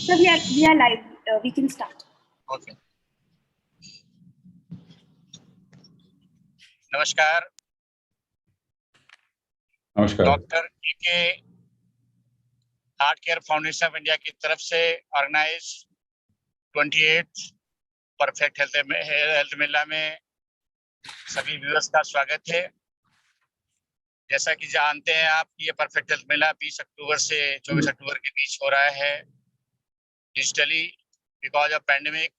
So we are live. We can start. Okay. नमस्कार। नमस्कार। Doctor के heart care foundation of India की तरफ से ऑर्गेनाइज 28 परफेक्ट हेल्थ मेला में सभी व्यूअर्स का स्वागत है। जैसा कि जानते हैं आप, ये परफेक्ट हेल्थ मेला 20 अक्टूबर से 24 अक्टूबर के बीच हो रहा है डिजिटली बिकॉज ऑफ पैंडेमिक।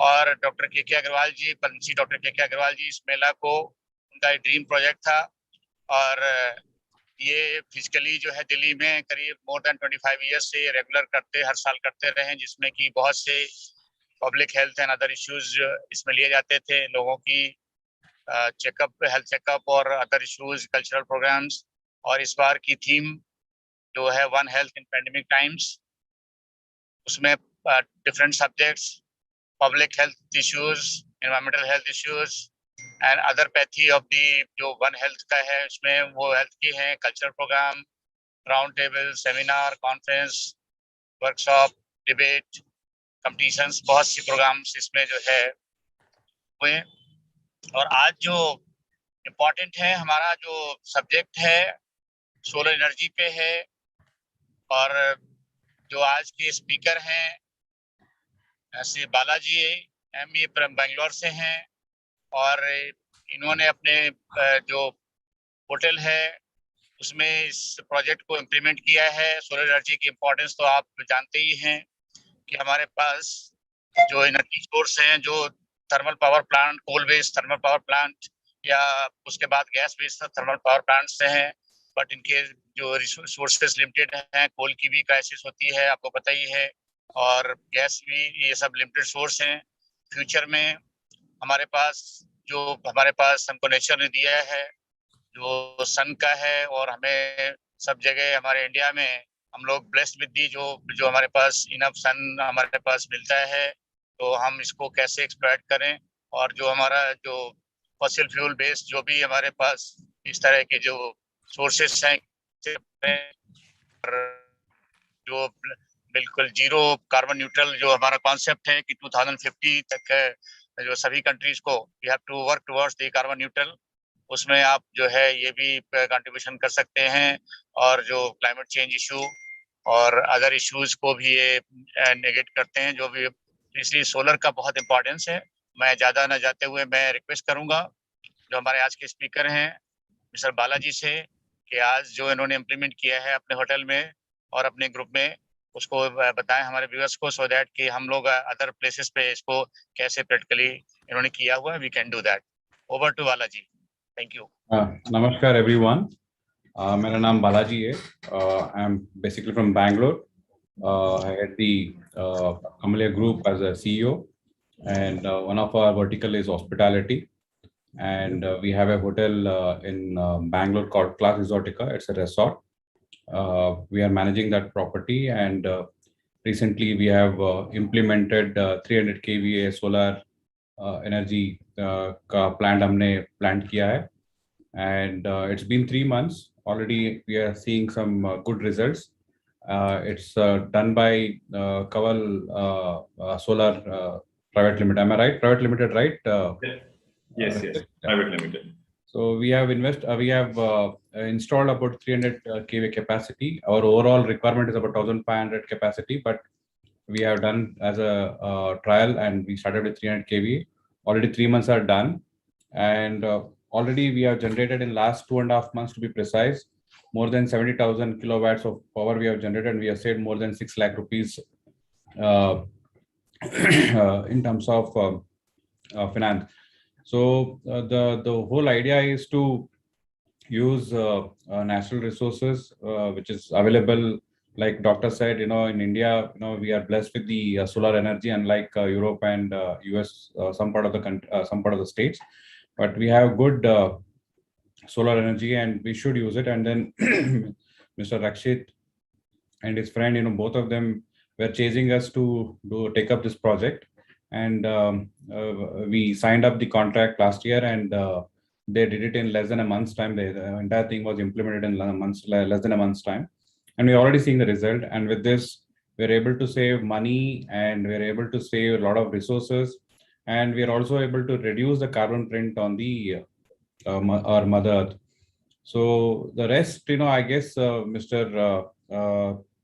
और डॉक्टर के अग्रवाल जी, पद्मश्री डॉक्टर के अग्रवाल जी, इस मेला को उनका ड्रीम प्रोजेक्ट था और ये फिजिकली जो है दिल्ली में करीब मोर देन 25 ईयर्स से रेगुलर हर साल करते रहे, जिसमें कि बहुत से public health and other issues इसमें लिए जाते थे, लोगों की चेकअप, हेल्थ चेकअप और अदर इश्यूज, कल्चरल प्रोग्राम्स। और इस बार की थीम जो है one health in pandemic times, उसमें different subjects, public health issues, environmental health issues and other पैथी ऑफ दी जो वन हेल्थ का है, उसमें वो हेल्थ की है, cultural programme, round table, seminar, conference, workshop, debate, competitions, बहुत सी प्रोग्राम्स इसमें जो है हुए। और आज जो इम्पोर्टेंट है, हमारा जो सब्जेक्ट है सोलर एनर्जी पे है। और जो आज के स्पीकर हैं श्री बालाजी एमए बेंगलोर से हैं और इन्होंने अपने जो होटल है उसमें इस प्रोजेक्ट को इम्प्लीमेंट किया है। सोलर एनर्जी की इम्पोर्टेंस तो आप जानते ही हैं कि हमारे पास जो एनर्जी सोर्स हैं, जो thermal power plant, coal based thermal power plant या उसके बाद gas based thermal power plant से हैं, बट इनके जो रिसोर्सेज लिमिटेड हैं। कोल की भी क्राइसिस होती है, आपको पता ही है, और गैस भी, ये सब लिमिटेड सोर्स हैं। फ्यूचर में हमारे पास हमको नेचर ने दिया है जो सन का है, और हमें सब जगह हमारे इंडिया में हम लोग ब्लेस्ड विद दी जो हमारे पास इनफ सन हमारे पास मिलता है, तो हम इसको कैसे एक्सप्लॉइट करें। और जो हमारा जो फॉसिल फ्यूल बेस्ड जो भी हमारे पास इस तरह के जो सोर्सेस हैं, जो बिल्कुल जीरो कार्बन न्यूट्रल जो हमारा कॉन्सेप्ट है कि 2050 तक है जो सभी कंट्रीज को we have to work towards the carbon neutral, उसमें आप जो है ये भी कंट्रीब्यूशन कर सकते हैं। और जो क्लाइमेट चेंज इशू और अदर इश्यूज को भी ये नेगेट करते हैं, जो भी, इसलिए सोलर का बहुत इंपॉर्टेंस है। मैं ज़्यादा न जाते हुए मैं रिक्वेस्ट करूंगा जो हमारे आज के स्पीकर हैं मिस्टर बालाजी से कि आज जो इन्होंने इम्प्लीमेंट किया है अपने होटल में और अपने ग्रुप में, उसको बताएं हमारे व्यूअर्स को, सो दैट कि हम लोग अदर प्लेसेस पे इसको कैसे प्रैक्टिकली इन्होंने किया हुआ है, we can do that. Over to Balaji, thank you. नमस्कार एवरीवन, मेरा नाम बालाजी है। I am basically from Bangalore. I head the Camellia Group as a CEO, and one of our vertical is hospitality. And we have a hotel in Bangalore called Class Exotica. It's a resort. We are managing that property, and recently we have implemented 300 kVA solar energy का plant हमने plant किया है, and it's been 3 months already. We are seeing some good results. It's done by Kaval Solar Private Limited. Am I right? Private Limited, right? Yes. Private Limited. So we have installed about 300 kVA capacity. Our overall requirement is about 1,500 capacity, but we have done as a trial, and we started with 300 kVA. Already 3 months are done, and already we have generated in last 2.5 months, to be precise, more than 70,000 kilowatts of power we have generated, and we have saved more than 6 lakh rupees in terms of finance. So the whole idea is to use natural resources which is available. Like doctor said, in India, we are blessed with the solar energy, unlike Europe and US, some part of the country, some part of the states. But we have good solar energy, and we should use it. And then Mr. Rakshit and his friend, both of them were chasing us to take up this project, and we signed up the contract last year, and they did it in less than a month's time. The entire thing was implemented in less than a month's time, and we're already seeing the result. And with this, we're able to save money and we're able to save a lot of resources, and we're also able to reduce the carbon print on the our Mother Earth. So the rest, I guess Mr.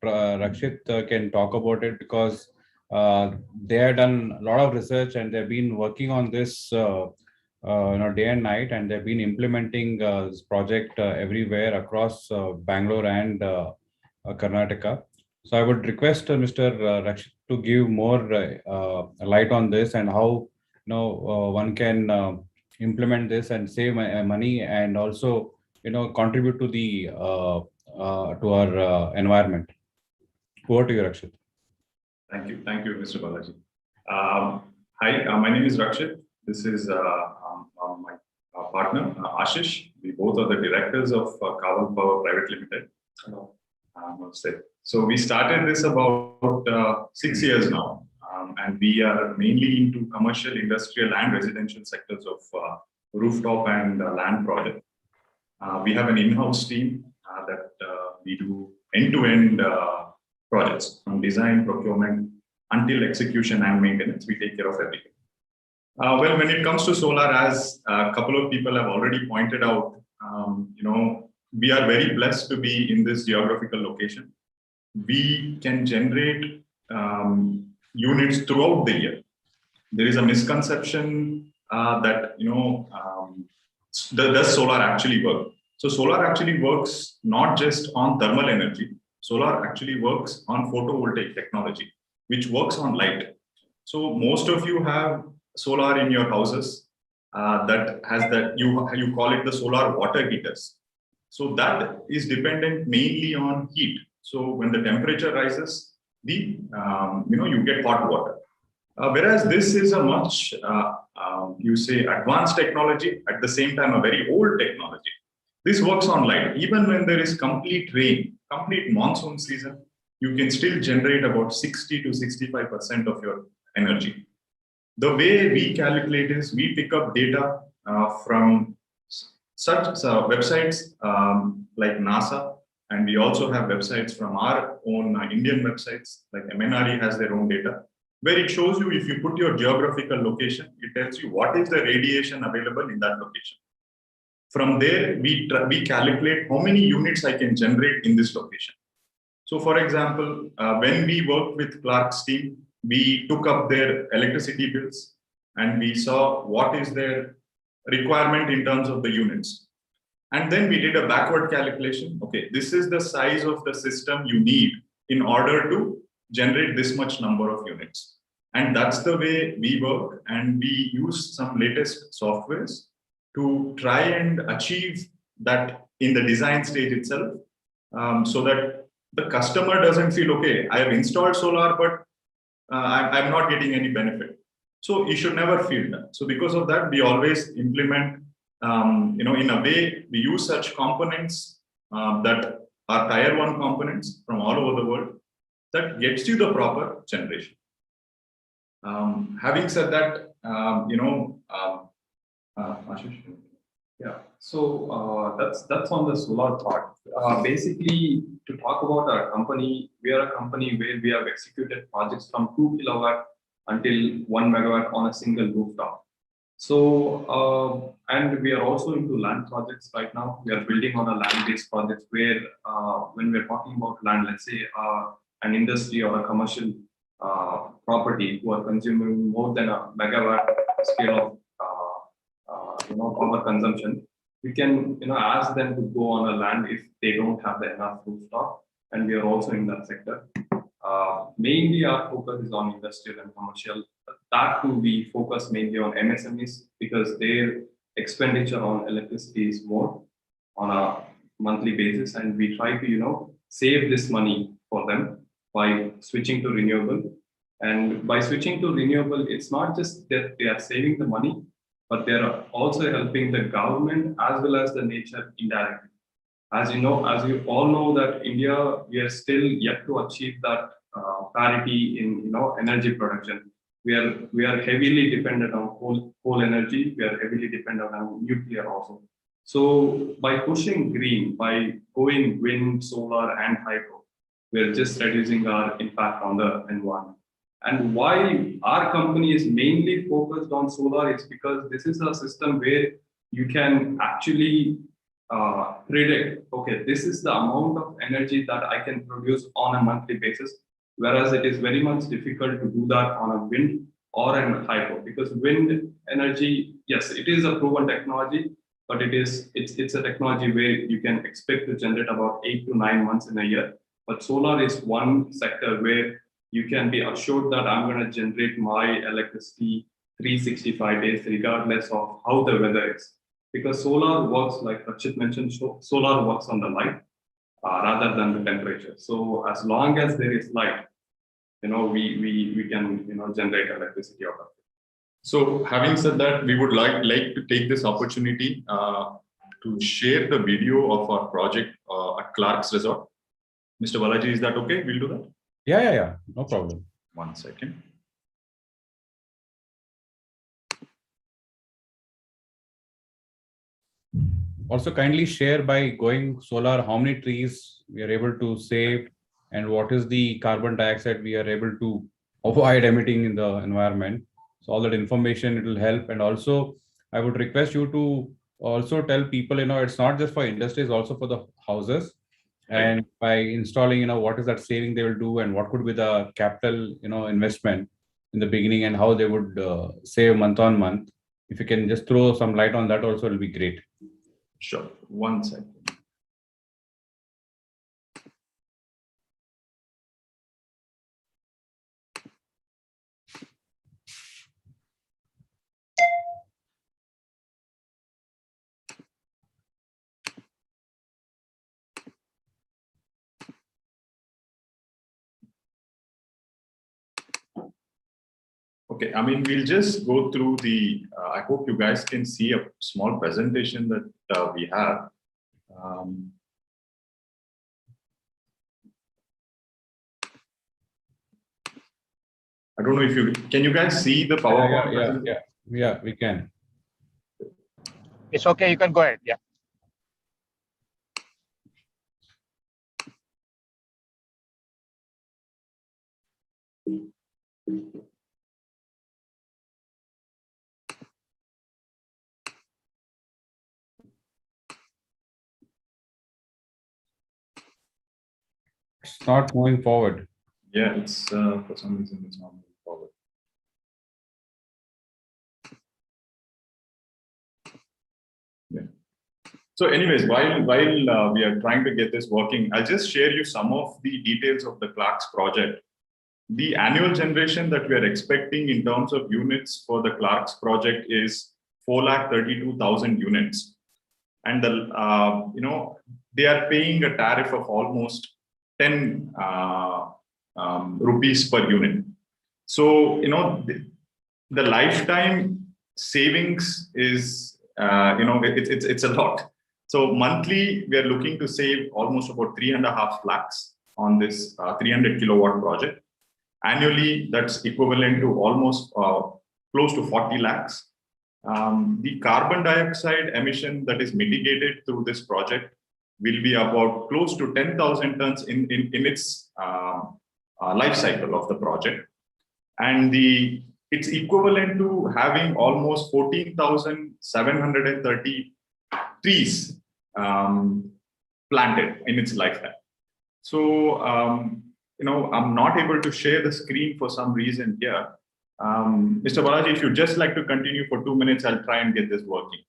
Rakshit can talk about it, because they have done a lot of research and they've been working on this day and night, and they've been implementing this project everywhere across Bangalore and Karnataka. So I would request Mr. Rakshit to give more light on this, and how one can implement this and save money, and also contribute to the to our environment. Over to you, Rakshit. Thank you, Mr. Balaji. Hi, my name is Rakshit. This is my partner, Ashish. We both are the directors of Kaval Power Private Limited. So we started this about 6 years now, and we are mainly into commercial, industrial, and residential sectors of rooftop and land project. We have an in-house team that we do end-to-end projects, from design, procurement, until execution and maintenance. We take care of everything. Well, when it comes to solar, as a couple of people have already pointed out, we are very blessed to be in this geographical location. We can generate units throughout the year. There is a misconception that does solar actually work? So solar actually works not just on thermal energy. Solar actually works on photovoltaic technology, which works on light. So most of you have solar in your houses that has that you call it the solar water heaters. So that is dependent mainly on heat. So when the temperature rises, you get hot water. Whereas this is a much advanced technology, at the same time a very old technology. This works on light. Even when there is complete rain, complete monsoon season, you can still generate about 60 to 65% of your energy. The way we calculate is we pick up data from such websites like NASA, and we also have websites from our own Indian websites, like MNRE has their own data, where it shows you, if you put your geographical location, it tells you what is the radiation available in that location. From there, we calculate how many units I can generate in this location. So for example, when we worked with Clark's team, we took up their electricity bills and we saw what is their requirement in terms of the units. And then we did a backward calculation. Okay, this is the size of the system you need in order to generate this much number of units. And that's the way we work. And we use some latest softwares to try and achieve that in the design stage itself, so that the customer doesn't feel, okay, I have installed solar, but I'm not getting any benefit. So you should never feel that. So because of that, we always implement, in a way, we use such components that are tier 1 components from all over the world that gets you the proper generation. Having said that, Ashish? Yeah, so that's on the solar part. Basically, to talk about our company, we are a company where we have executed projects from 2 kilowatt until 1 megawatt on a single rooftop. So, and we are also into land projects right now. We are building on a land-based project where, when we're talking about land, let's say an industry or a commercial property who are consuming more than a megawatt scale of power consumption, we can ask them to go on a land if they don't have the enough rooftop, and we are also in that sector. Mainly our focus is on industrial and commercial. That too, we focus mainly on MSMEs because their expenditure on electricity is more on a monthly basis, and we try to save this money for them by switching to renewable. And by switching to renewable, it's not just that they are saving the money, but they're also helping the government as well as the nature indirectly. As you all know that India, we are still yet to achieve that parity in energy production. We are heavily dependent on coal energy. We are heavily dependent on nuclear also. So by pushing green, by going wind, solar, and hydro, we're just reducing our impact on the environment. And why our company is mainly focused on solar is because this is a system where you can actually predict, okay, this is the amount of energy that I can produce on a monthly basis, whereas it is very much difficult to do that on a wind or an hydro, because wind energy, yes, it is a proven technology, but it's a technology where you can expect to generate about 8 to 9 months in a year. But solar is one sector where you can be assured that I'm going to generate my electricity 365 days, regardless of how the weather is. Because solar works, like Rachit mentioned, solar works on the light rather than the temperature. So as long as there is light, we can generate electricity out of it. So having said that, we would like to take this opportunity to share the video of our project at Clark's Resort. Mr. Balaji, is that okay? We'll do that? Yeah. No problem. 1 second. Also, kindly share by going solar how many trees we are able to save and what is the carbon dioxide we are able to avoid emitting in the environment. So all that information, it will help. And also, I would request you to also tell people, it's not just for industries, also for the houses. And by installing, what is that saving they will do and what could be the capital, investment in the beginning and how they would save month on month. If you can just throw some light on that also, it'll be great. Sure. 1 second. Okay, I mean, we'll just go through I hope you guys can see a small presentation that we have. I don't know if can you guys see the PowerPoint? Yeah, we can. It's okay, you can go ahead. Yeah. It's not moving forward. Yeah, it's for some reason it's not moving forward. Yeah. So anyways, while we are trying to get this working, I'll just share you some of the details of the Clark's project. The annual generation that we are expecting in terms of units for the Clark's project is 432,000 units. And they are paying a tariff of almost 10 rupees per unit. So, the lifetime savings is, it's a lot. So monthly, we are looking to save almost about 3.5 lakhs on this 300 kilowatt project. Annually, that's equivalent to almost close to 40 lakhs. The carbon dioxide emission that is mitigated through this project will be about close to 10,000 tons in its life cycle of the project. And it's equivalent to having almost 14,730 trees planted in its lifetime. So, I'm not able to share the screen for some reason here. Mr. Balaji, if you'd just like to continue for 2 minutes, I'll try and get this working.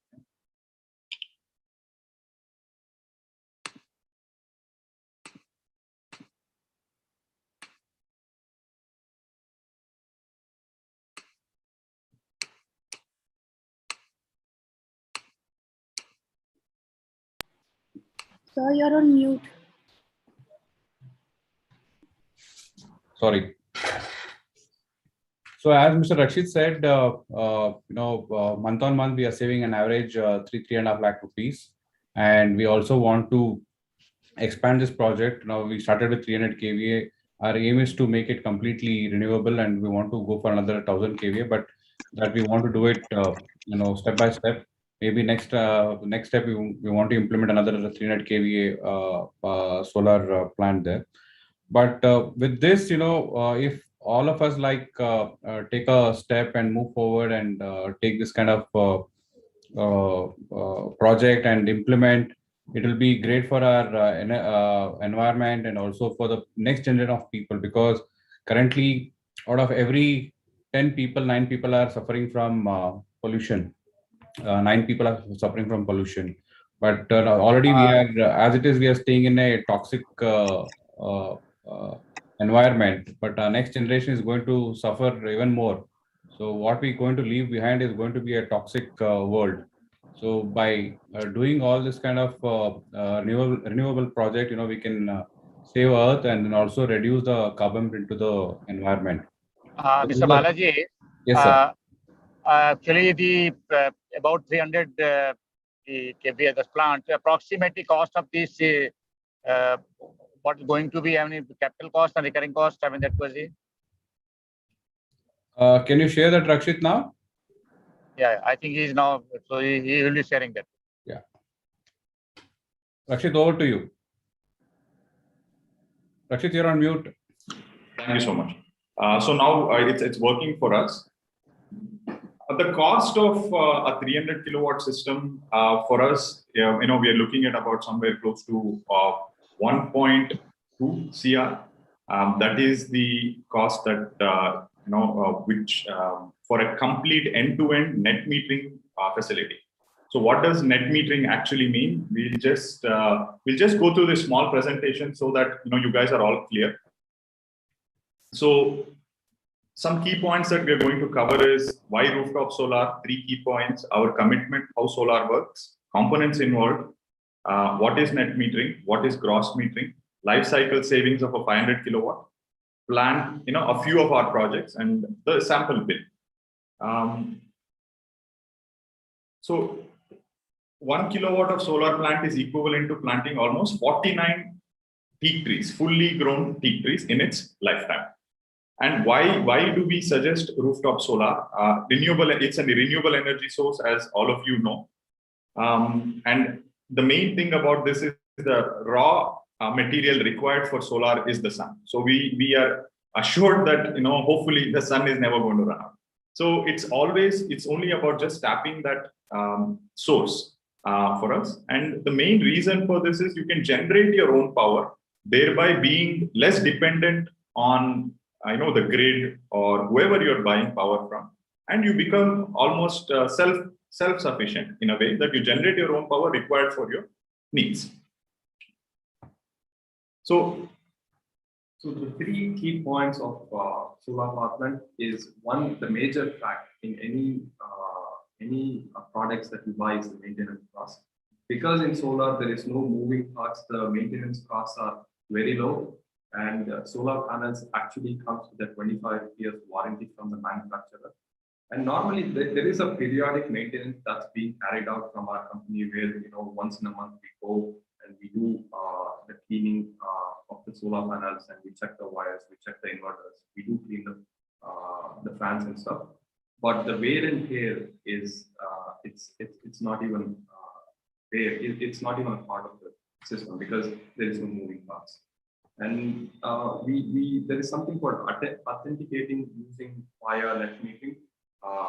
Sir, you're on mute. Sorry. So as Mr. Rakshit said, month on month, we are saving an average 3.5 lakh rupees. And we also want to expand this project. Now we started with 300 kVA. Our aim is to make it completely renewable and we want to go for another 1000 kVA, but that we want to do it, step by step. Maybe next step, we want to implement another 300 kVA solar plant there. But with this, if all of us take a step and move forward and take this kind of project and implement, it will be great for our environment and also for the next generation of people, because currently out of every 10 people, 9 people are suffering from pollution. 9 people are suffering from pollution. But already we are, as it is, we are staying in a toxic uh, environment. But our next generation is going to suffer even more. So what we're going to leave behind is going to be a toxic world. So by doing all this kind of renewable project, we can save Earth and then also reduce the carbon into the environment. Mr. Balaji, Yes, sir. actually the about 300 kVA the plant, approximately cost of this, what is going to be, I mean, capital cost and recurring cost, I mean, that was it. Can you share that, Rakshit, now? Yeah, I think he's now, so he will be sharing that. Yeah. Rakshit, over to you. Rakshit, you're on mute. Thank you so much. So now it's working for us. The cost of a 300 kilowatt system for us, we are looking at about somewhere close to 1.2 CR. That is the cost that which for a complete end-to-end net metering facility. So what does net metering actually mean? We'll just go through this small presentation so that you guys are all clear. So some key points that we are going to cover is why rooftop solar, 3 key points, our commitment, how solar works, components involved, what is net metering, what is gross metering, life cycle savings of a 500 kilowatt, plan, a few of our projects, and the sample bill. So 1 kilowatt of solar plant is equivalent to planting almost 49 teak trees, fully grown teak trees in its lifetime. And why do we suggest rooftop solar? Renewable, it's a renewable energy source, as all of you know. And the main thing about this is the raw material required for solar is the sun. So we are assured that hopefully the sun is never going to run out. So it's only about just tapping that source for us. And the main reason for this is you can generate your own power, thereby being less dependent on the grid or whoever you're buying power from, and you become almost self-sufficient in a way that you generate your own power required for your needs. So the 3 key points of solar power plant is, one, the major fact in any products that you buy is the maintenance cost. Because in solar there is no moving parts, the maintenance costs are very low. And solar panels actually comes with a 25 years warranty from the manufacturer. And normally there is a periodic maintenance that's being carried out from our company where, once in a month we go and we do the cleaning of the solar panels, and we check the wires, we check the inverters, we do clean the fans and stuff. But the wear and tear is, it's not even there. It's not even a part of the system because there is no moving parts. And there is something called authenticating using via net metering.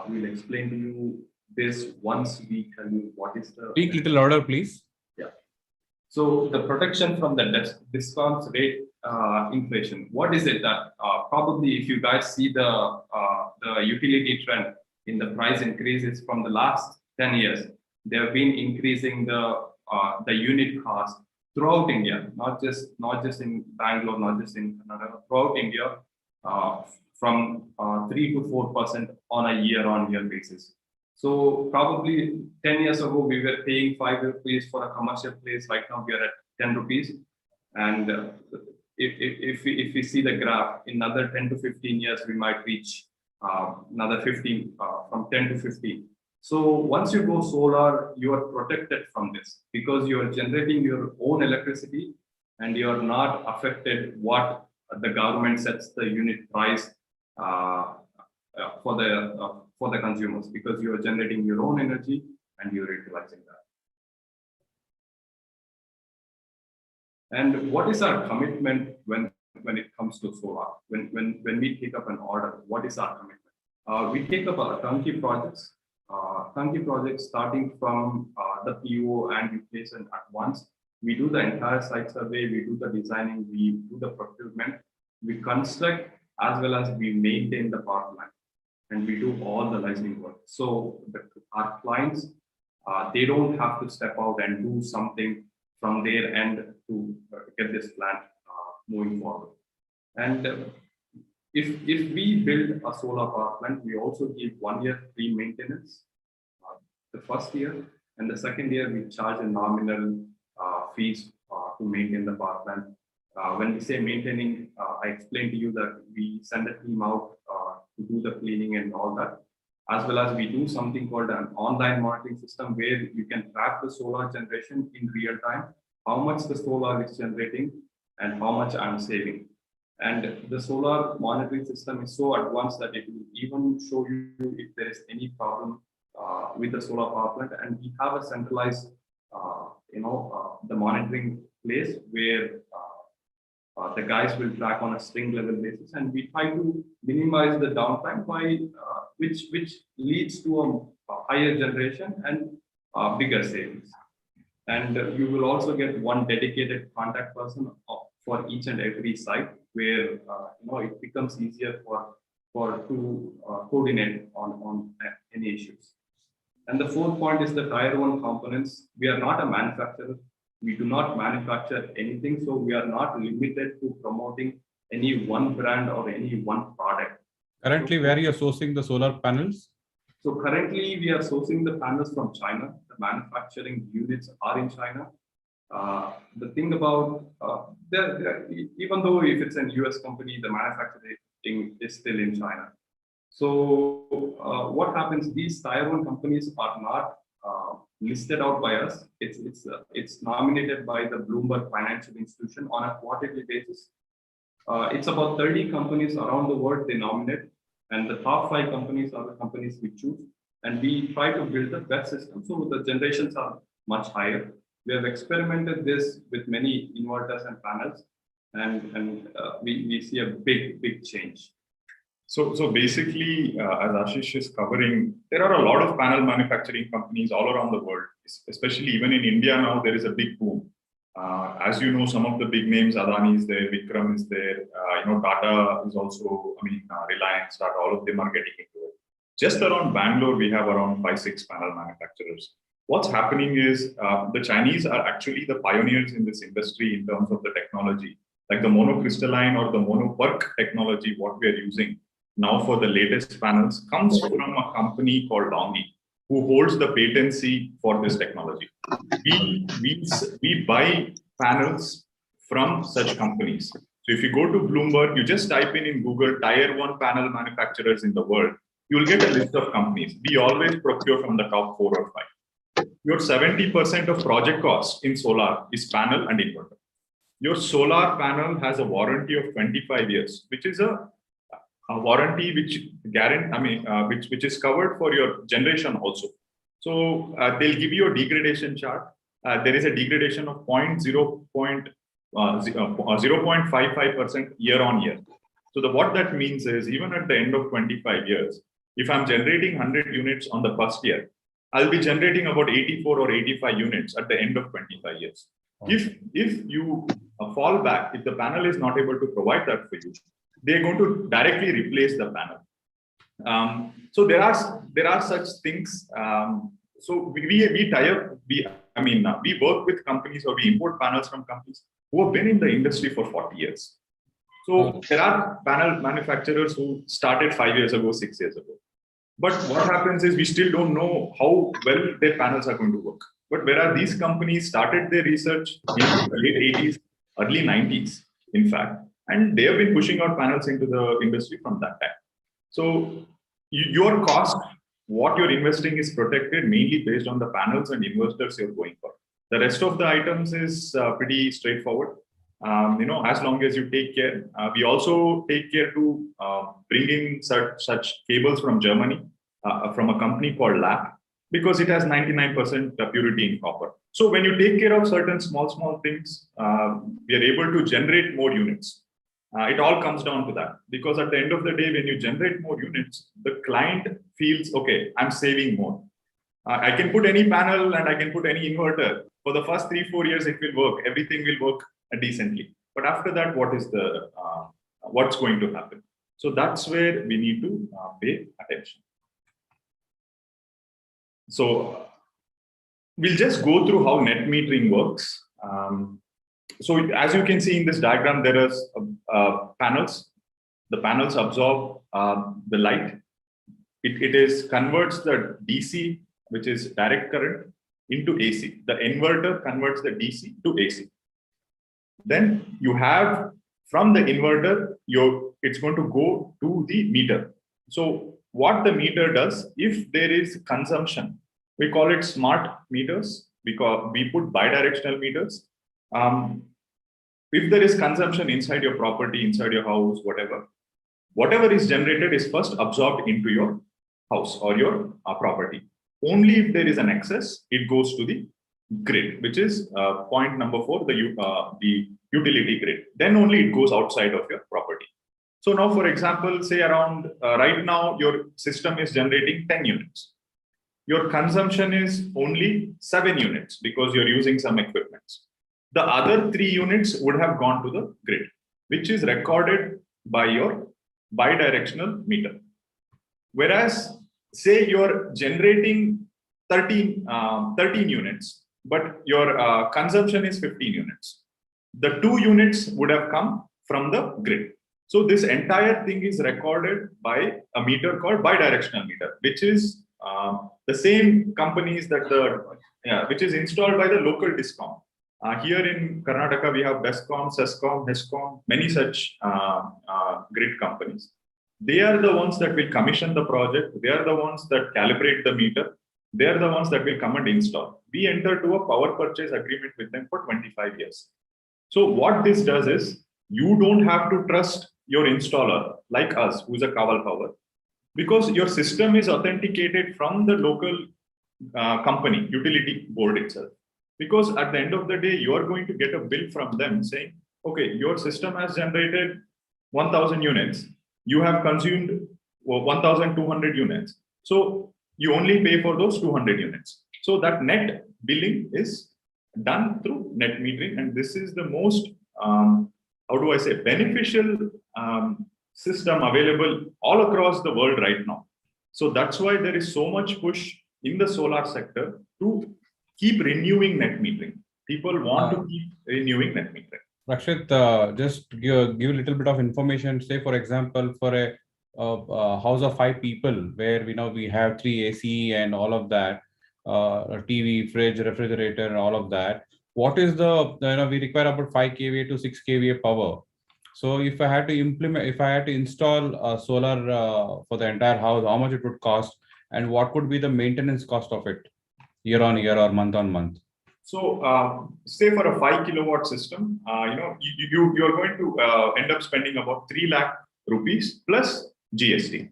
We'll explain to you this once we tell you what is the. Speak little louder, please. Yeah. So the protection from the discount rate inflation. What is it that probably if you guys see the utility trend in the price increases from the last 10 years, they have been increasing the unit cost throughout India, not just in Bangalore, not just in Canada, throughout India, from 3 to 4% on a year-on-year basis. So probably 10 years ago, we were paying 5 rupees for a commercial place. Right now, we are at 10 rupees. And if we see the graph, in another 10 to 15 years, we might reach another 15, from 10 to 15. So once you go solar, you are protected from this because you are generating your own electricity and you are not affected what the government sets the unit price for the consumers, because you are generating your own energy and you're utilizing that. And what is our commitment when when it comes to solar. When we take up an order, what is our commitment? We take up a turnkey projects. Turnkey projects starting from the PO, and we place an advance. We do the entire site survey, we do the designing, we do the procurement, we construct as well as we maintain the power plant, and we do all the licensing work. So our clients, they don't have to step out and do something from their end to get this plant moving forward. And if we build a solar power plant, we also give 1 year free maintenance the first year, and the second year we charge a nominal fees to maintain the power plant. When we say maintaining, I explained to you that we send a team out to do the cleaning and all that, as well as we do something called an online monitoring system where you can track the solar generation in real time, how much the solar is generating and how much I'm saving. And the solar monitoring system is so advanced that it will even show you if there is any problem with the solar power plant. And we have a centralized, the monitoring place where the guys will track on a string level basis, and we try to minimize the downtime by which leads to a higher generation and bigger savings. And you will also get one dedicated contact person for each and every site, where it becomes easier to coordinate on any issues. And the fourth point is the tier 1 components. We are not a manufacturer. We do not manufacture anything, so we are not limited to promoting any one brand or any one product. Currently, where you are sourcing the solar panels? So currently, we are sourcing the panels from China. The manufacturing units are in China. The thing about, even though if it's an US company, the manufacturing is still in China. So what happens, these tier 1 companies are not listed out by us. It's nominated by the Bloomberg Financial Institution on a quarterly basis. It's about 30 companies around the world they nominate, and the top 5 companies are the companies we choose. And we try to build the best system, so the generations are much higher. We have experimented this with many inverters and panels, and we see a big change. So basically, as Ashish is covering, there are a lot of panel manufacturing companies all around the world, especially even in India now, there is a big boom. As you know, some of the big names, Adani is there, Vikram is there, Tata is also, Reliance, Tata, all of them are getting into it. Just around Bangalore, we have around 5-6 panel manufacturers. What's happening is the Chinese are actually the pioneers in this industry in terms of the technology, like the monocrystalline or the mono-PERC technology, what we are using now for the latest panels comes from a company called Dongi, who holds the patency for this technology. We buy panels from such companies. So if you go to Bloomberg, you just type in Google tier 1 panel manufacturers in the world, you will get a list of companies. We always procure from the top 4 or 5. Your 70% of project cost in solar is panel and inverter. Your solar panel has a warranty of 25 years, which is a warranty which is covered for your generation also. So they'll give you a degradation chart. There is a degradation of 0.55% year on year. So what that means is, even at the end of 25 years, if I'm generating 100 units on the first year, I'll be generating about 84 or 85 units at the end of 25 years. If you fall back, if the panel is not able to provide that for you, they're going to directly replace the panel. So there are such things. So we tie up. We work with companies, or we import panels from companies who have been in the industry for 40 years. So there are panel manufacturers who started 5 years ago, 6 years ago. But what happens is we still don't know how well their panels are going to work. But whereas these companies started their research in the late 80s, early 90s, in fact, and they have been pushing out panels into the industry from that time. So your cost, what you're investing, is protected mainly based on the panels and inverters you're going for. The rest of the items is pretty straightforward. As long as you take care. We also take care to bring in such cables from Germany, from a company called LAP, because it has 99% purity in copper. So when you take care of certain small things, we are able to generate more units. It all comes down to that, because at the end of the day, when you generate more units, the client feels, okay, I'm saving more. I can put any panel and I can put any inverter. For the first 3-4 years, it will work. Everything will work decently. But after that, what's going to happen? So that's where we need to pay attention. So we'll just go through how net metering works. So as you can see in this diagram, there are panels. The panels absorb the light. It converts the DC, which is direct current, into AC. The inverter converts the DC to AC. Then you have, from the inverter, it's going to go to the meter. So what the meter does, if there is consumption, we call it smart meters, because we put bidirectional meters. If there is consumption inside your property, inside your house, whatever is generated is first absorbed into your house or your property. Only if there is an excess, it goes to the grid, which is point number 4, the utility grid. Then only it goes outside of your property. So now, for example, say around right now, your system is generating 10 units. Your consumption is only 7 units because you're using some equipment. The other 3 units would have gone to the grid, which is recorded by your bidirectional meter. Whereas, say you're generating 13 units, but your consumption is 15 units. The 2 units would have come from the grid. So this entire thing is recorded by a meter called bidirectional meter, which is the same companies which is installed by the local discom. Here in Karnataka, we have Bescom, Sescom, Hescom, many such grid companies. They are the ones that will commission the project. They are the ones that calibrate the meter. They are the ones that will come and install. We enter to a power purchase agreement with them for 25 years. So what this does is, you don't have to trust your installer like us, who is a Kawal Power, because your system is authenticated from the local company, utility board itself. Because at the end of the day, you are going to get a bill from them saying, okay, your system has generated 1,000 units. You have consumed 1,200 units. So you only pay for those 200 units. So that net billing is done through net metering. And this is the most, beneficial system available all across the world right now. So that's why there is so much push in the solar sector to keep renewing net metering. People want to keep renewing net metering. Rakshit, just give a little bit of information. Say, for example, for a house of 5 people, where we have 3 AC and all of that, a TV, fridge, refrigerator, and all of that. What is we require about 5 kVA to 6 kVA power. So if I had to install solar for the entire house, how much it would cost, and what would be the maintenance cost of it year on year or month on month? So say for a 5 kilowatt system, you're going to end up spending about 3 lakh rupees plus GST.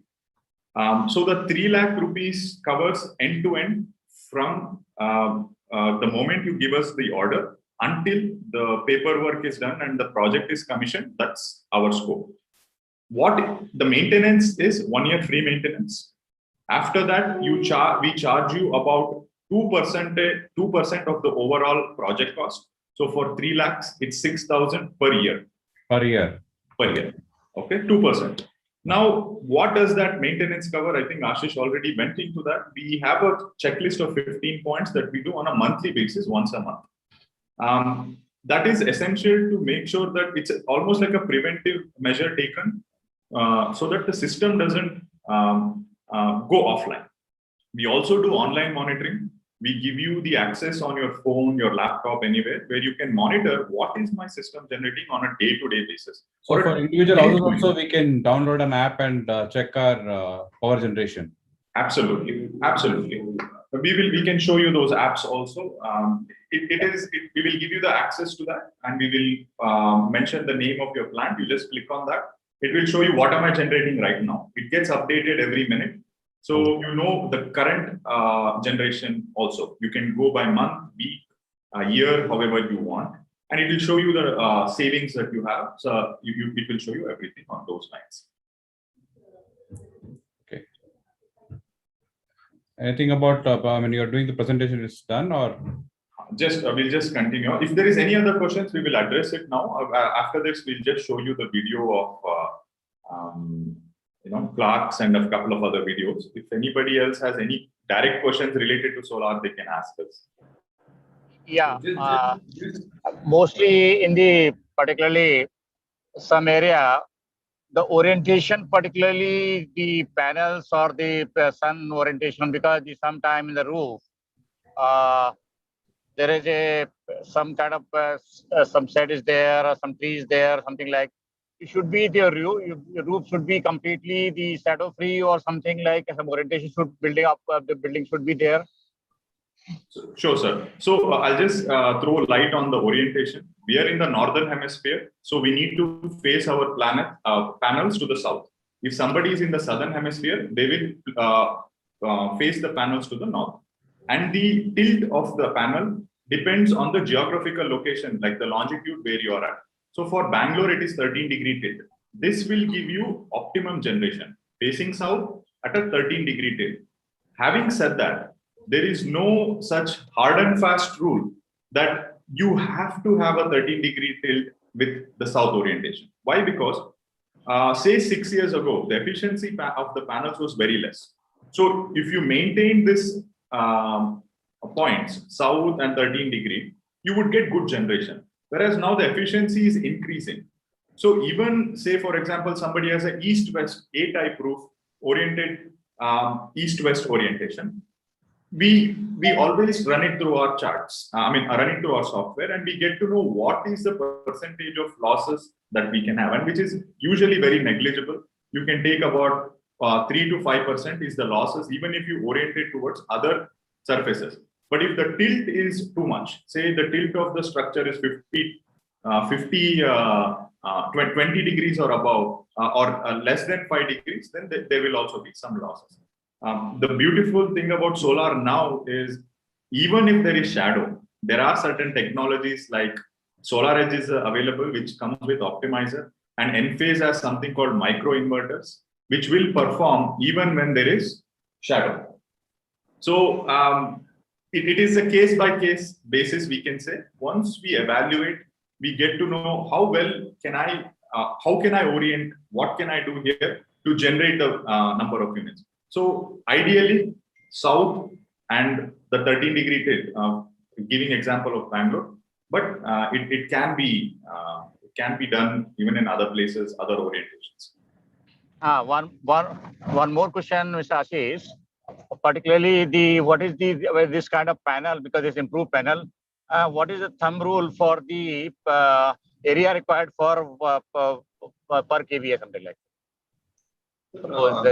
So the 3 lakh rupees covers end to end from the moment you give us the order until the paperwork is done and the project is commissioned. That's our scope. What the maintenance is, 1 year free maintenance. After that, we charge you about 2% of the overall project cost. So for 3 lakhs, it's 6,000 per year. Per year. Okay, 2%. Now, what does that maintenance cover? I think Ashish already went into that. We have a checklist of 15 points that we do on a monthly basis, once a month. That is essential to make sure that it's almost like a preventive measure taken so that the system doesn't go offline. We also do online monitoring. We give you the access on your phone, your laptop, anywhere, where you can monitor what is my system generating on a day-to-day basis. So for individual houses also, we can download an app and check our power generation. Absolutely. We can show you those apps also. We will give you the access to that, and we will mention the name of your plant. You just click on that. It will show you what am I generating right now. It gets updated every minute. So the current generation also. You can go by month, week, year, however you want. and it will show you the savings that you have. So it will show you everything on those lines. Okay. Anything about when you're doing the presentation is done, or we'll just continue. If there is any other questions, we will address it now. After this, we'll just show you the video of Clark's and a couple of other videos. If anybody else has any direct questions related to solar, they can ask us. Yeah, mostly in the particularly some area, the orientation, particularly the panels or the sun orientation, because sometime in the roof, there is some kind of some shade is there or some trees there, something like. It should be the roof should be completely the shadow free or something like some orientation should building up the building should be there. Sure, sir. So I'll just throw light on the orientation. We are in the northern hemisphere, so we need to face our planet panels to the south. If somebody is in the southern hemisphere, they will face the panels to the north. And the tilt of the panel depends on the geographical location, like the longitude where you are at. So for Bangalore, it is 13-degree tilt. This will give you optimum generation, facing south at a 13-degree tilt. Having said that, there is no such hard and fast rule that you have to have a 13-degree tilt with the south orientation. Why? Because say 6 years ago, the efficiency of the panels was very less. So if you maintain this points, south and 13-degree, you would get good generation. Whereas now the efficiency is increasing. So even say, for example, somebody has an east-west A-type roof oriented east-west orientation. We always run it through our charts. Run it through our software, and we get to know what is the percentage of losses that we can have, and which is usually very negligible. You can take about 3 to 5% is the losses, even if you orient it towards other surfaces. But if the tilt is too much, say the tilt of the structure is 20 degrees or above, or less than 5 degrees, then there will also be some losses. The beautiful thing about solar now is, even if there is shadow, there are certain technologies like SolarEdge is available, which comes with optimizer, and Enphase has something called micro-inverters, which will perform even when there is shadow. So it is a case-by-case basis, we can say. Once we evaluate, we get to know how well how can I orient, what can I do here to generate the number of units. So ideally, south and the 13-degree tilt, giving example of Bangalore, but it can be done even in other places, other orientations. One more question, Mr. Ashish. Particularly what is this kind of panel, because it's improved panel. What is the thumb rule for the area required for per kVA, something like? Suppose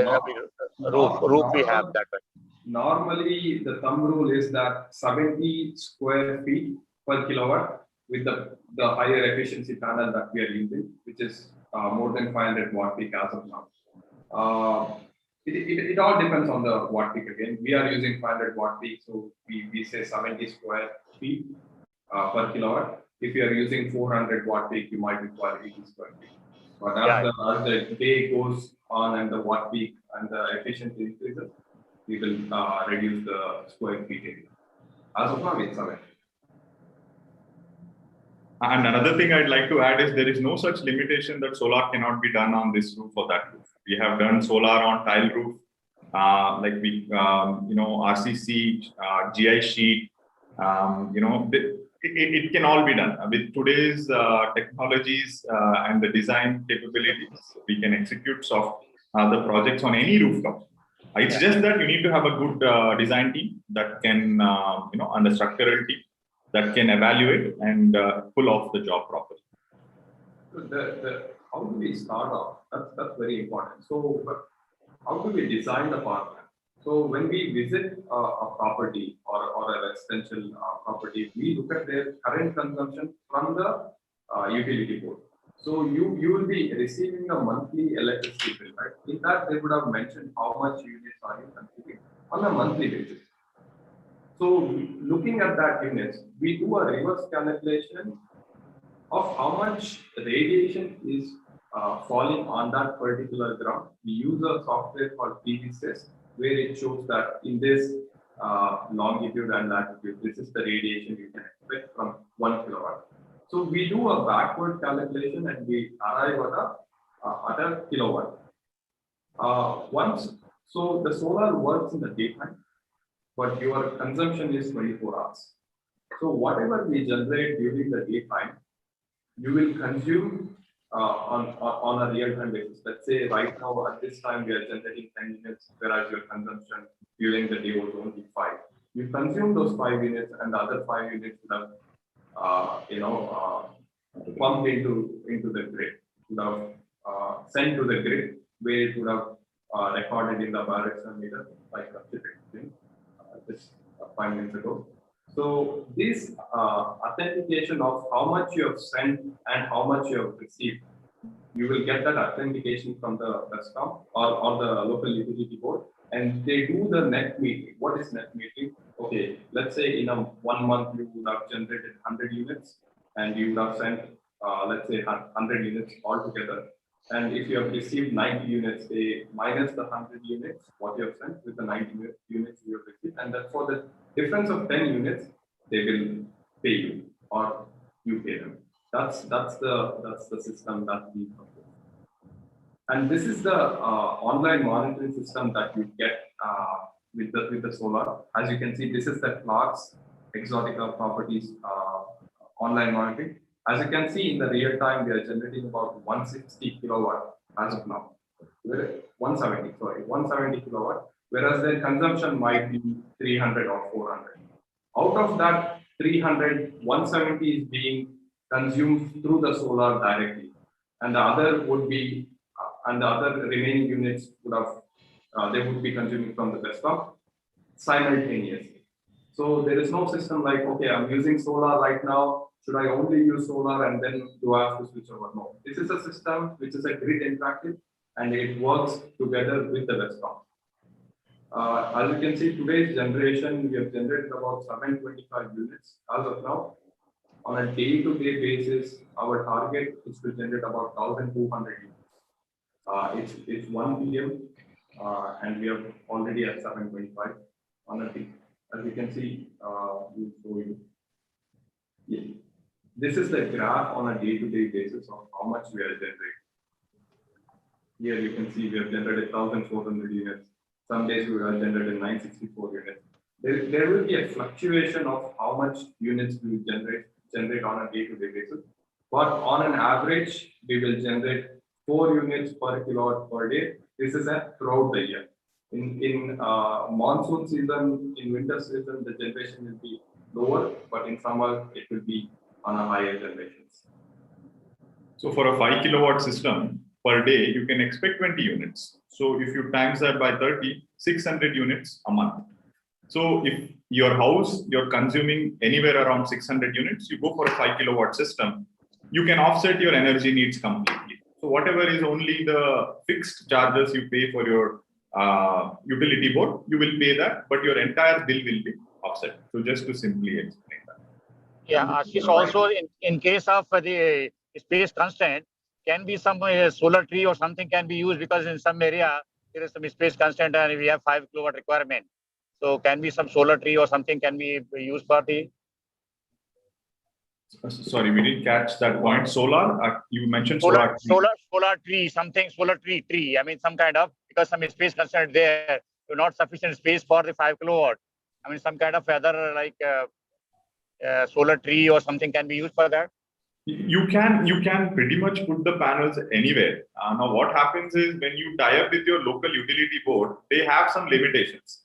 roof we have that way. Normally, the thumb rule is that 70 square feet per kilowatt with the higher efficiency panel that we are using, which is more than 500 watt peak as of now. It all depends on the watt peak again. We are using 500 watt peak, so we say 70 square feet per kilowatt. If you are using 400 watt peak, you might require 80 square feet. But as the day goes on and the watt peak and the efficiency increases, we will reduce the square feet area. As of now, it's 7. And another thing I'd like to add is there is no such limitation that solar cannot be done on this roof or that roof. We have done solar on tile roof, like we, RCC, GI sheet, it can all be done. With today's technologies and the design capabilities, we can execute the projects on any rooftop. It's just that you need to have a good design team that can, and a structural team that can evaluate and pull off the job properly. How do we start off? That's very important. So how do we design the power plant? So when we visit a property or a residential property, we look at their current consumption from the utility board. So you will be receiving a monthly electricity bill, right? In that, they would have mentioned how much units are you consuming on a monthly basis. So looking at that units, we do a reverse calculation of how much radiation is falling on that particular ground. We use a software called PVSys, where it shows that in this longitude and latitude, this is the radiation you can expect from 1 kilowatt. So we do a backward calculation and we arrive at a kilowatt. So the solar works in the daytime, but your consumption is 24 hours. So whatever we generate during the daytime, you will consume on a real-time basis. Let's say right now at this time we are generating 10 units, whereas your consumption during the day was only 5. You consume those 5 units, and the other 5 units would have pumped into the grid, would have sent to the grid, where it would have recorded in the Barrett meter, like just 5 minutes ago. So this authentication of how much you have sent and how much you have received, you will get that authentication from the Westcom or the local utility board, and they do the net metering. What is net metering? Okay, let's say in 1 month you would have generated 100 units, and you would have sent let's say 100 units altogether. And if you have received 90 units, they minus the 100 units, what you have sent with the 90 units you have received. And then for the difference of 10 units, they will pay you or you pay them. That's the system that we propose. And this is the online monitoring system that you get with the solar. As you can see, this is the Clark's Exotica Properties online monitoring. As you can see, in the real time, we are generating about 160 kilowatt as of now. 170 kilowatt, whereas their consumption might be 300 or 400. Out of that 300, 170 is being consumed through the solar directly, and the other would be, and the other remaining units would have, they would be consuming from the desktop simultaneously. So there is no system like, okay, I'm using solar right now. Should I only use solar and then do I have to switch over? No. This is a system which is a grid interactive, and it works together with the Westcom. As you can see, today's generation, we have generated about 725 units as of now. On a day-to-day basis, our target is to generate about 1,200 units. It's 1 p.m. And we are already at 725 on a day. As you can see, we'll show you. Yeah. This is the graph on a day-to-day basis of how much we are generating. Here you can see we have generated 1,400 units. Some days we have generated 964 units. There will be a fluctuation of how much units we generate on a day-to-day basis. But on an average, we will generate 4 units per kilowatt per day. This is throughout the year. In monsoon season, in winter season, the generation will be lower, but in summer it will be on a higher generations. So for a 5 kilowatt system per day, you can expect 20 units. So if you times that by 30, 600 units a month. So if your house, you're consuming anywhere around 600 units, you go for a 5 kilowatt system, you can offset your energy needs completely. So whatever is only the fixed charges you pay for your utility board, you will pay that, but your entire bill will be offset. So just to simply explain that. Yeah, Ashish, also in case of the space constraint, can be some solar tree or something can be used, because in some area there is some space constraint and we have 5 kilowatt requirement. So can be some solar tree or something can be used for the. Sorry, we didn't catch that point. Solar, you mentioned solar tree, something solar tree. I mean, some kind of, because some space constraint there, not sufficient space for the 5 kilowatt. I mean, some kind of other like solar tree or something can be used for that. You can pretty much put the panels anywhere. Now, what happens is when you tie up with your local utility board, they have some limitations.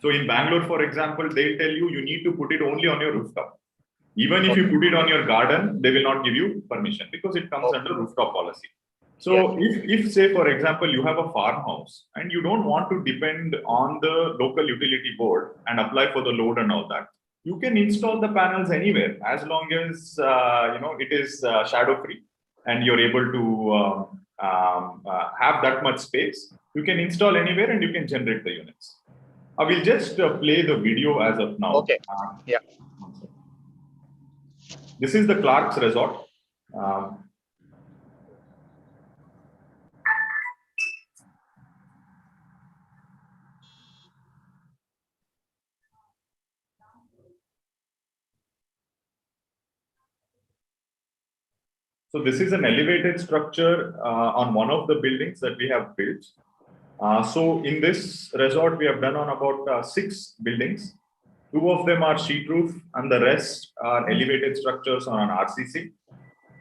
So in Bangalore, for example, they'll tell you need to put it only on your rooftop. Even if you put it on your garden, they will not give you permission because it comes under rooftop policy. So if say, for example, you have a farmhouse and you don't want to depend on the local utility board and apply for the load and all that, you can install the panels anywhere as long as it is shadow free and you're able to have that much space. You can install anywhere and you can generate the units. I will just play the video as of now. Okay. This is the Clark's Resort. So this is an elevated structure on one of the buildings that we have built. So in this resort, we have done on about 6 buildings. 2 of them are sheet roof and the rest are elevated structures on an RCC.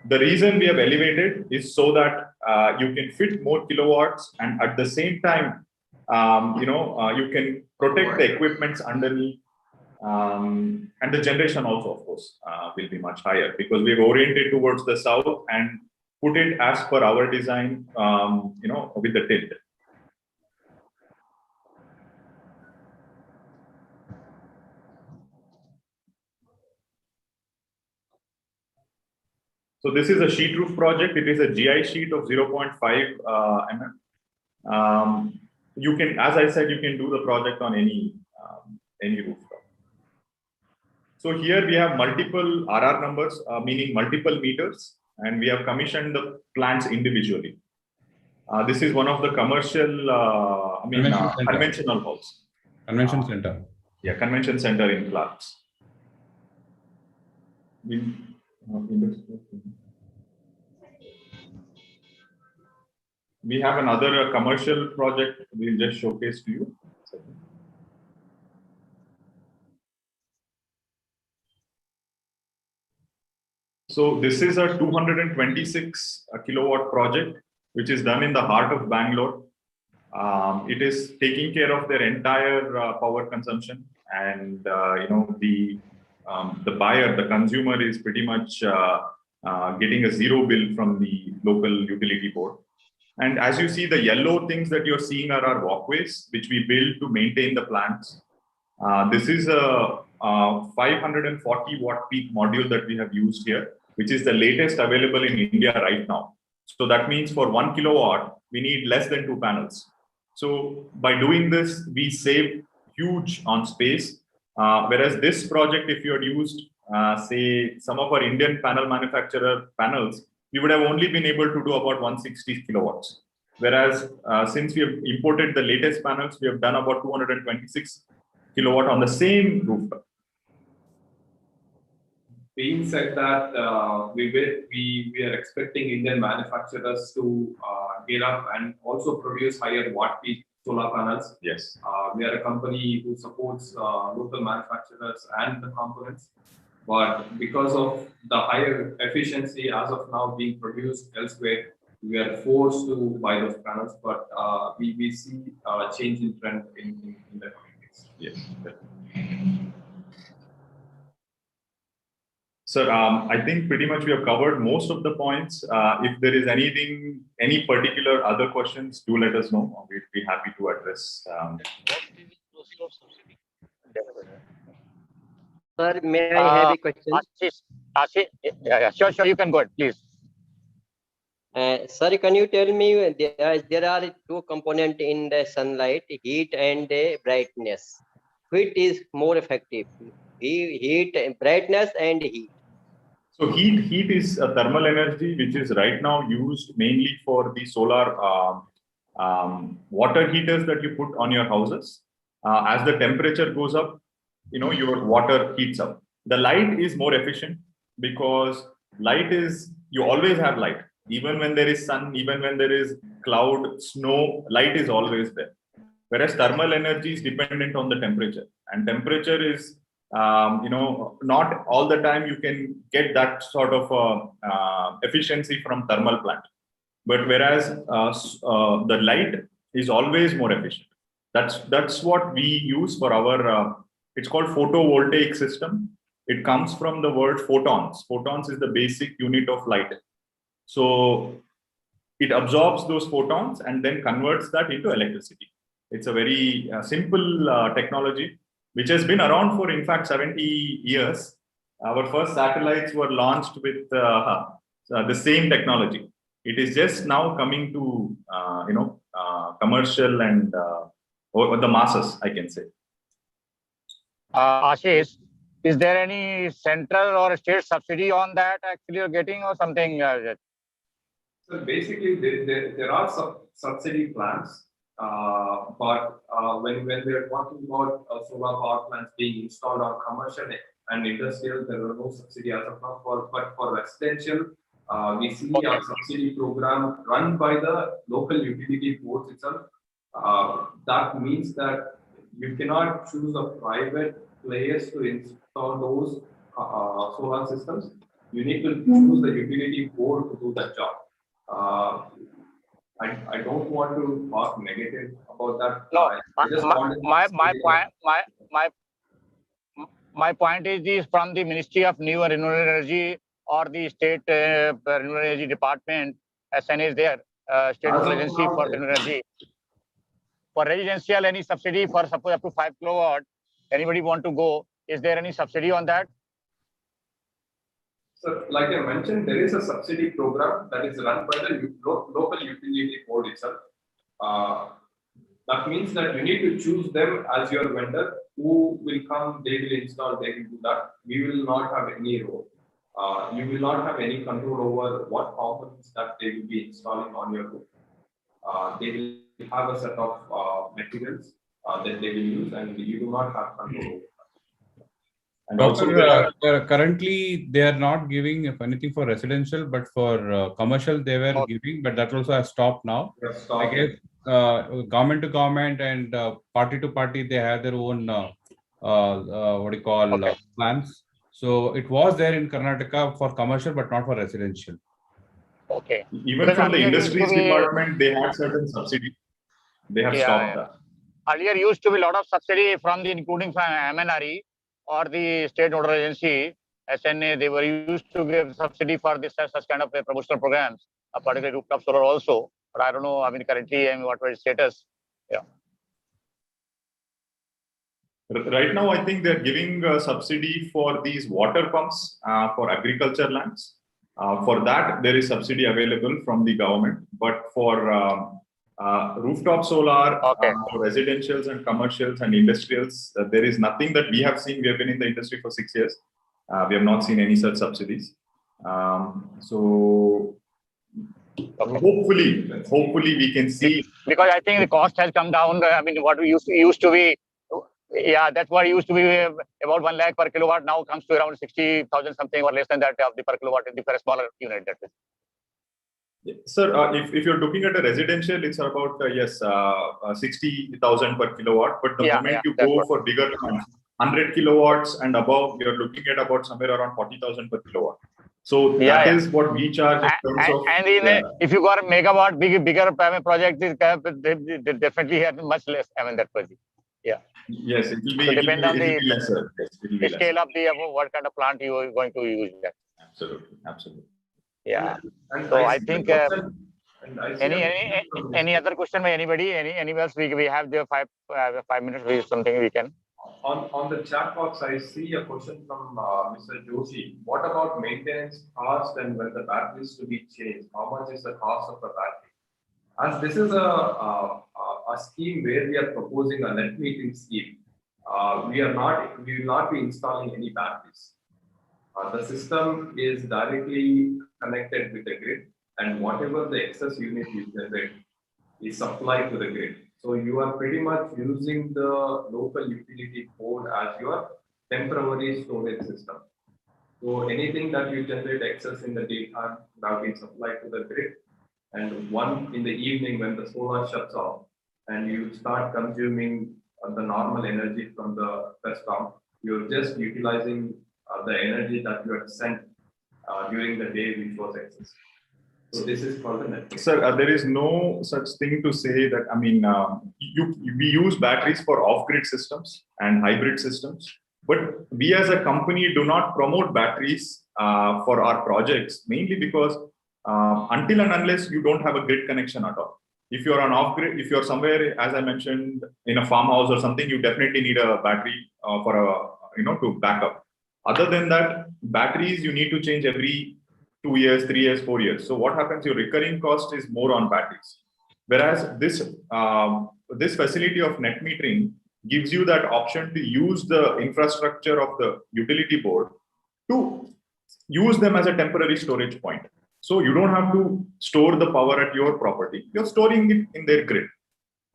The reason we have elevated is so that you can fit more kilowatts and at the same time, you can protect the equipments underneath. And the generation also, of course, will be much higher because we've oriented towards the south and put it as per our design, with the tilt. So this is a sheet roof project. It is a GI sheet of 0.5 mm. You can, as I said, you can do the project on any rooftop. So here we have multiple RR numbers, meaning multiple meters, and we have commissioned the plants individually. This is one of the commercial, conventional halls. Convention center. Yeah, convention center in Clarks. We have another commercial project we'll just showcase to you. So this is a 226 kilowatt project, which is done in the heart of Bangalore. It is taking care of their entire power consumption, and the buyer, the consumer, is pretty much getting a zero bill from the local utility board. And as you see, the yellow things that you're seeing are our walkways, which we build to maintain the plants. This is a 540 watt peak module that we have used here, which is the latest available in India right now. So that means for 1 kilowatt, we need less than 2 panels. So by doing this, we save huge on space. Whereas this project, if you had used, say, some of our Indian panel manufacturer panels, we would have only been able to do about 160 kilowatts. Whereas since we have imported the latest panels, we have done about 226 kilowatt on the same rooftop. Being said that, we are expecting Indian manufacturers to gear up and also produce higher watt peak solar panels. Yes. We are a company who supports local manufacturers and the components. But because of the higher efficiency as of now being produced elsewhere, we are forced to buy those panels. But we see a change in trend in the coming days. Yes. Sir, I think pretty much we have covered most of the points. If there is any particular other questions, do let us know. We'd be happy to address. Sir, may I have a question? Ashish, yeah, sure, you can go ahead, please. Sir, can you tell me, there are 2 components in the sunlight, heat and brightness. Which is more effective? Heat, brightness and heat. So heat is a thermal energy, which is right now used mainly for the solar water heaters that you put on your houses. As the temperature goes up, your water heats up. The light is more efficient because light is, you always have light. Even when there is sun, even when there is cloud, snow, light is always there. Whereas thermal energy is dependent on the temperature, and temperature is, not all the time you can get that sort of efficiency from thermal plant. But whereas the light is always more efficient. That's what we use for our. It's called photovoltaic system. It comes from the word photons. Photons is the basic unit of light. So it absorbs those photons and then converts that into electricity. It's a very simple technology, which has been around for, in fact, 70 years. Our first satellites were launched with the same technology. It is just now coming to, commercial and or the masses, I can say. Ashish, is there any central or state subsidy on that actually you're getting or something? So basically, there are subsidy plans, but when we are talking about solar power plants being installed on commercial and industrial, there are no subsidy as of now. But for residential, we see a subsidy program run by the local utility boards itself. That means that you cannot choose a private players to install those solar systems. You need to choose the utility board to do that job. I don't want to talk negative about that. No, my point is from the Ministry of New and Renewable Energy or the State Renewable Energy Department. SN is there, State Renewable Agency for Renewable Energy. For residential, any subsidy for suppose up to 5 kilowatt? Anybody want to go? Is there any subsidy on that? So, like I mentioned, there is a subsidy program that is run by the local utility board itself. That means that you need to choose them as your vendor. Who will come, they will install, they will do that. We will not have any role. You will not have any control over what components that they will be installing on your roof. They will have a set of materials that they will use, and you do not have control over. And also, currently they are not giving if anything for residential, but for commercial they were giving, but that also has stopped now. I guess government to government and party to party, they have their own what do you call plans. So it was there in Karnataka for commercial, but not for residential. Okay. Even from the industries department, they had certain subsidy. They have stopped that. Earlier used to be a lot of subsidy from the including from MNRE or the state nodal agency, SNA. They were used to give subsidy for this such kind of promotional programs, particularly rooftop solar also. But I don't know. I mean, currently, what was status? Yeah. Right now, I think they're giving a subsidy for these water pumps for agriculture lands. For that, there is subsidy available from the government. But for rooftop solar, for residentials and commercials and industrials, there is nothing that we have seen. We have been in the industry for 6 years. We have not seen any such subsidies. So hopefully we can see. Because I think the cost has come down. I mean, what we used to be. Yeah, that's what used to be about 1 lakh per kilowatt. Now comes to around 60,000 something or less than that of the per kilowatt in the for a smaller unit. That is. Sir, if you're looking at a residential, it's about 60,000 per kilowatt. But the moment you go for bigger plants, 100 kilowatts and above, you're looking at about somewhere around 40,000 per kilowatt. So that is what we charge in terms of. And if you got a megawatt bigger project, they definitely have much less. I mean that project. Yeah. Yes, it will be. So depend on the lesser. Yes, scale of the what kind of plant you are going to use. That. Absolutely. Yeah. So I think any other question by anybody? Any else? We have the 5 minutes. With something we can. On the chat box, I see a question from Mr. Joshi. What about maintenance cost and when the battery is to be changed? How much is the cost of the battery? As this is a scheme where we are proposing a net metering scheme, we will not be installing any batteries. The system is directly connected with the grid, and whatever the excess unit you generate is supplied to the grid. So you are pretty much using the local utility board as your temporary storage system. So anything that you generate excess in the daytime now being supplied to the grid, and one in the evening when the solar shuts off and you start consuming the normal energy from the restaurant, you're just utilizing the energy that you had sent during the day, which was excess. So this is called the net. Sir, there is no such thing to say that, I mean, we use batteries for off-grid systems and hybrid systems, but we as a company do not promote batteries for our projects, mainly because until and unless you don't have a grid connection at all. If you're on off-grid, if you're somewhere, as I mentioned, in a farmhouse or something, you definitely need a battery for to back up. Other than that, batteries you need to change every 2 years, 3 years, 4 years. So what happens? Your recurring cost is more on batteries. Whereas this facility of net metering gives you that option to use the infrastructure of the utility board to use them as a temporary storage point. So you don't have to store the power at your property. You're storing it in their grid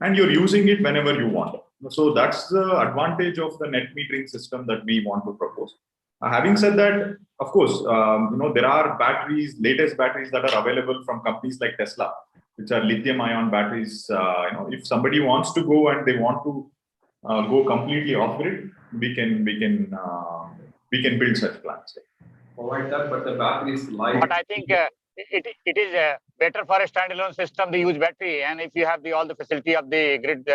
and you're using it whenever you want. So that's the advantage of the net metering system that we want to propose. Having said that, of course, there are batteries, latest batteries that are available from companies like Tesla, which are lithium-ion batteries. If somebody wants to go and they want to go completely off-grid, we can build such plants. Provide that, but the battery is light. But I think it is better for a standalone system to use battery, and if you have all the facility of the grid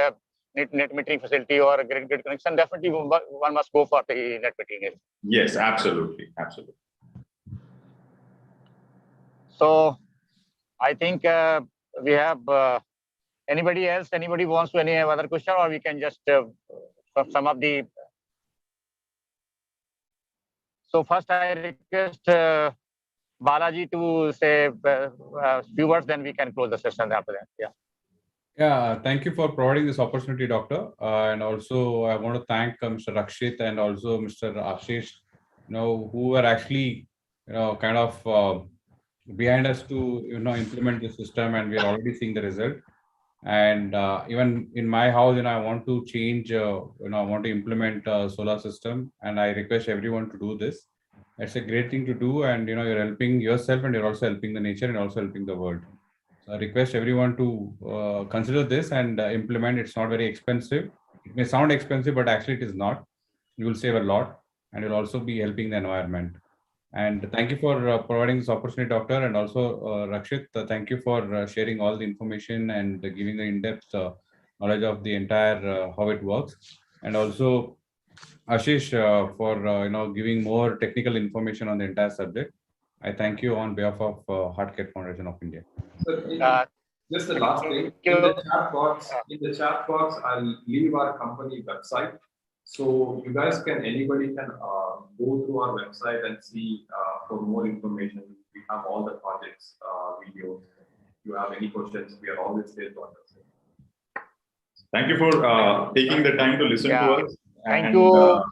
net metering facility or a grid connection, definitely one must go for the net metering. Yes, absolutely. So I think we have anybody else? Anybody wants to any other question, or we can just sum up the. So first, I request Balaji to say a few words, then we can close the session after that. Yeah. Yeah, thank you for providing this opportunity, Doctor. And also, I want to thank Mr. Rakshit and also Mr. Ashish, who were actually, kind of behind us to, implement the system, and we are already seeing the result. And even in my house, I want to change, I want to implement a solar system, and I request everyone to do this. It's a great thing to do, and you're helping yourself, and you're also helping the nature, and also helping the world. So I request everyone to consider this and implement. It's not very expensive. It may sound expensive, but actually it is not. You will save a lot, and you'll also be helping the environment. And thank you for providing this opportunity, Doctor, and also Rakshit. Thank you for sharing all the information and giving the in-depth knowledge of the entire how it works, and also Ashish for giving more technical information on the entire subject. I thank you on behalf of HeartCare Foundation of India. So, just the last thing, in the chat box, I'll leave our company website. So you guys anybody can go to our website and see for more information. We have all the projects, videos. If you have any questions, we are always there to answer. Thank you for taking the time to listen to us. Thank you.